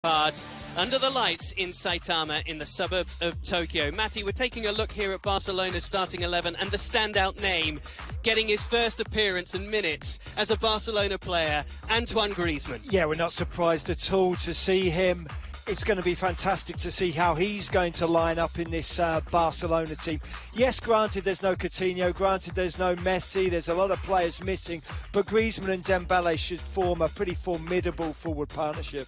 Hard under the lights in Saitama in the suburbs of Tokyo. Matty, we're taking a look here at Barcelona's starting 11 and the standout name getting his first appearance and minutes as a Barcelona player, Antoine Griezmann. Yeah, we're not surprised at all to see him. It's going to be fantastic to see how he's going to line up in this Barcelona team. Yes, granted there's no Coutinho, granted there's no Messi, there's a lot of players missing, but Griezmann and Dembele should form a pretty formidable forward partnership.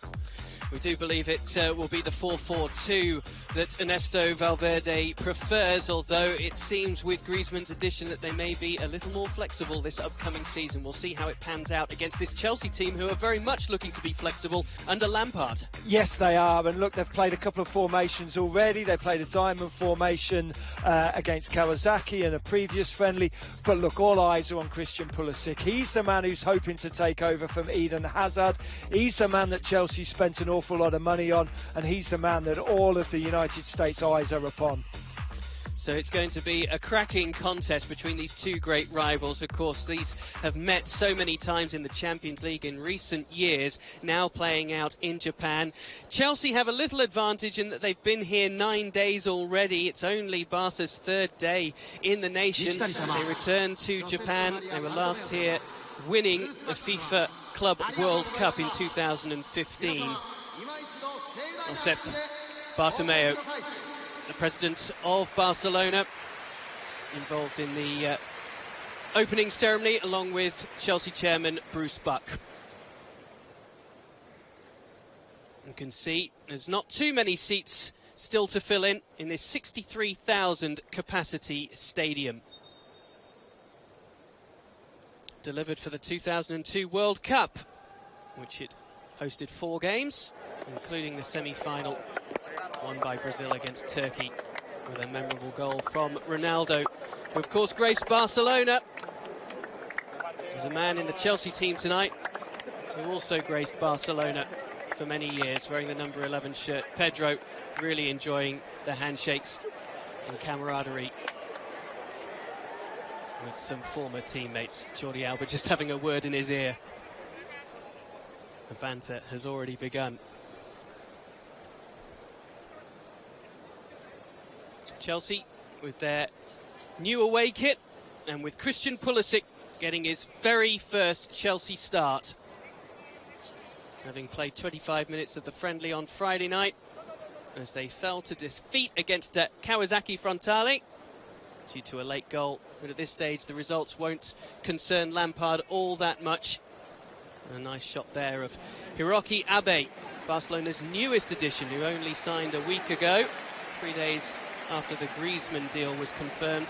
We do believe it will be the 4-4-2 that Ernesto Valverde prefers, although it seems with Griezmann's addition that they may be a little more flexible this upcoming season. We'll see how it pans out against this Chelsea team who are very much looking to be flexible under Lampard. Yes, they are, and look, they've played a couple of formations already. They played a diamond formation against Kawasaki in a previous friendly, but look, all eyes are on Christian Pulisic. He's the man who's hoping to take over from Eden Hazard. He's the man that Chelsea spent an awful lot of money on, and he's the man that all of the United States eyes are upon. So it's going to be a cracking contest between these two great rivals. Of course, these have met so many times in the Champions League in recent years, now playing out in Japan. Chelsea have a little advantage in that they've been here 9 days already. It's only Barca's third day in the nation. They return to Japan. They were last here winning the FIFA Club World Cup in 2015. Josep Bartomeu, the president of Barcelona, involved in the opening ceremony along with Chelsea chairman Bruce Buck. You can see there's not too many seats still to fill in this 63,000 capacity stadium. Delivered for the 2002 World Cup, which it hosted 4 games, including the semi-final won by Brazil against Turkey with a memorable goal from Ronaldo, who of course graced Barcelona. There's a man in the Chelsea team tonight who also graced Barcelona for many years, wearing the number 11 shirt. Pedro really enjoying the handshakes and camaraderie with some former teammates. Jordi Alba just having a word in his ear. The banter has already begun. Chelsea with their new away kit and with Christian Pulisic getting his very first Chelsea start, having played 25 minutes of the friendly on Friday night as they fell to defeat against Kawasaki Frontale due to a late goal. But at this stage the results won't concern Lampard all that much. A nice shot there of Hiroki Abe, Barcelona's newest addition, who only signed a week ago, 3 days after the Griezmann deal was confirmed.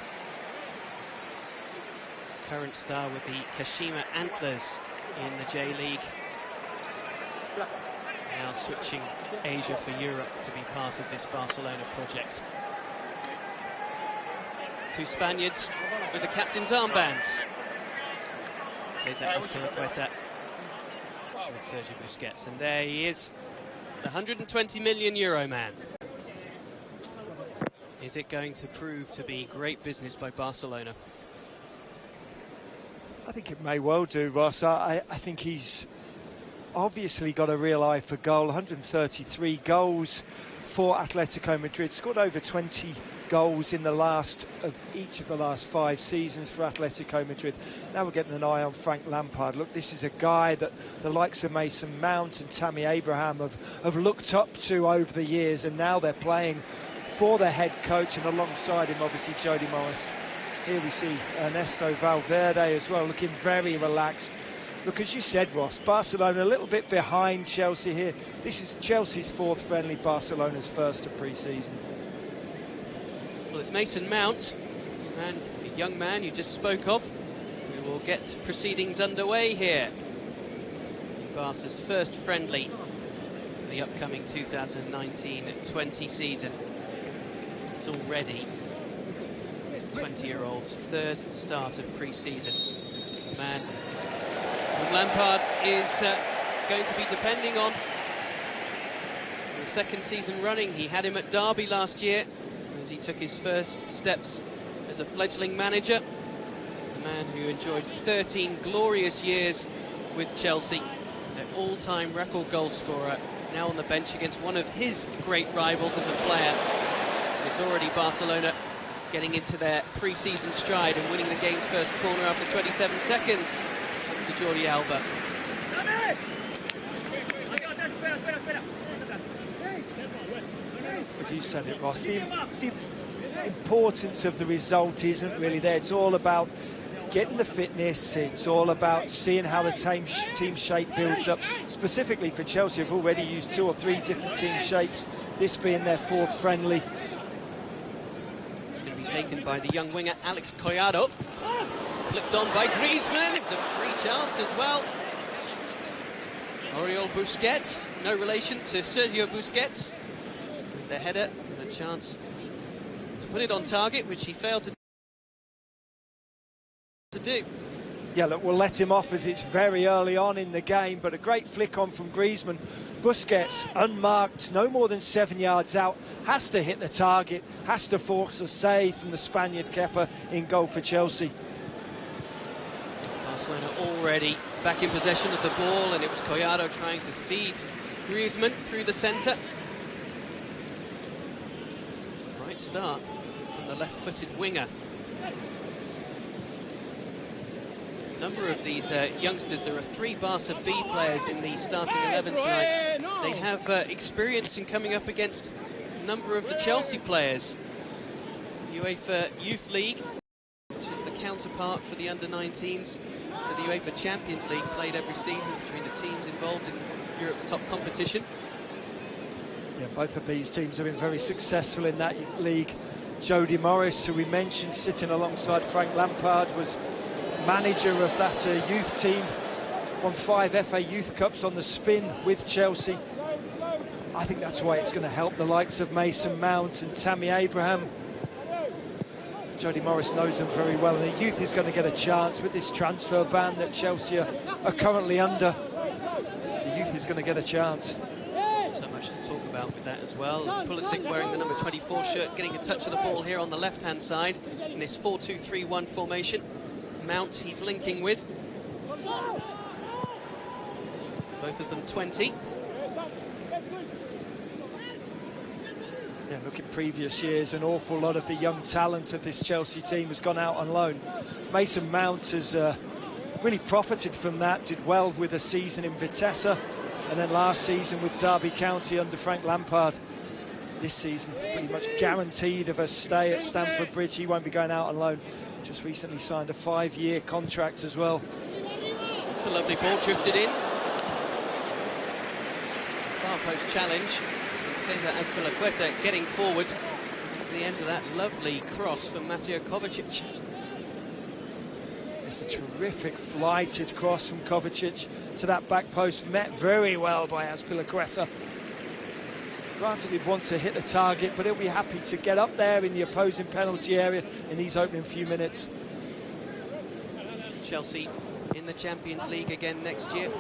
Current star with the Kashima Antlers in the J-League. Now switching Asia for Europe to be part of this Barcelona project. 2 Spaniards with the captain's armbands. Cesar Azpilicueta with Sergio Busquets, and there he is, the €120 million man. Is it going to prove to be great business by Barcelona? I think it may well do, Ross. I think he's obviously got a real eye for goal. 133 goals for Atletico Madrid, scored over 20 goals in each of the last 5 seasons for Atletico Madrid. Now we're getting an eye on Frank Lampard. Look, this is a guy that the likes of Mason Mount and Tammy Abraham have looked up to over the years, and now they're playing for their head coach, and alongside him obviously Jody Morris. Here we see Ernesto Valverde as well, looking very relaxed. Look, as you said, Ross, Barcelona a little bit behind Chelsea here. This is Chelsea's 4th friendly, Barcelona's 1st of pre-season. Well, it's Mason Mount, and a young man you just spoke of, who will get proceedings underway here. Barca's first friendly for the upcoming 2019-20 season. It's already this 20-year-old's 3rd start of pre-season. Man who Lampard is going to be depending on. The 2nd season running, he had him at Derby last year as he took his first steps as a fledgling manager. A man who enjoyed 13 glorious years with Chelsea, their all-time record goal scorer now on the bench against one of his great rivals as a player. It's already Barcelona getting into their pre-season stride and winning the game's first corner after 27 seconds. That's to Jordi Alba. But you said it, Ross. The importance of the result isn't really there. It's all about getting the fitness. It's all about seeing how the team shape builds up. Specifically for Chelsea, have already used 2 or 3 different team shapes, this being their 4th friendly. It's going to be taken by the young winger Alex Collado. Flipped on by Griezmann. It's a free chance as well. Oriol Busquets, no relation to Sergio Busquets. With the header and a chance to put it on target, which he failed to do. Yeah, look, we'll let him off as it's very early on in the game, but a great flick on from Griezmann. Busquets, unmarked, no more than 7 yards out, has to hit the target, has to force a save from the Spaniard Kepa in goal for Chelsea. Barcelona already back in possession of the ball, and it was Collado trying to feed Griezmann through the centre. Right start from the left-footed winger. Number of these youngsters, there are 3 Barca B players in the starting 11 tonight. They have experience in coming up against a number of the Chelsea players. UEFA Youth League, which is the counterpart for the under-19s to the UEFA Champions League, played every season between the teams involved in Europe's top competition. Yeah, both of these teams have been very successful in that league. Jody Morris, who we mentioned, sitting alongside Frank Lampard, was manager of that youth team, won 5 FA Youth Cups on the spin with Chelsea. I think that's why it's going to help the likes of Mason Mount and Tammy Abraham. Jody Morris knows them very well, and the youth is going to get a chance with this transfer ban that Chelsea are currently under. The youth is going to get a chance. So much to talk about with that as well. Pulisic wearing the number 24 shirt, getting a touch of the ball here on the left-hand side in this 4-2-3-1 formation. Mount he's linking with. Both of them 20. Yeah, look, in previous years, an awful lot of the young talent of this Chelsea team has gone out on loan. Mason Mount has really profited from that, did well with a season in Vitesse, and then last season with Derby County under Frank Lampard. This season, pretty much guaranteed of a stay at Stamford Bridge. He won't be going out on loan. Just recently signed a 5-year contract as well. It's a lovely ball drifted in. Far post challenge. Cesar Azpilicueta getting forward to the end of that lovely cross from Mateo Kovacic. It's a terrific flighted cross from Kovacic to that back post, met very well by Azpilicueta. Granted, he'd want to hit the target, but he'll be happy to get up there in the opposing penalty area in these opening few minutes. Chelsea in the Champions League again next year.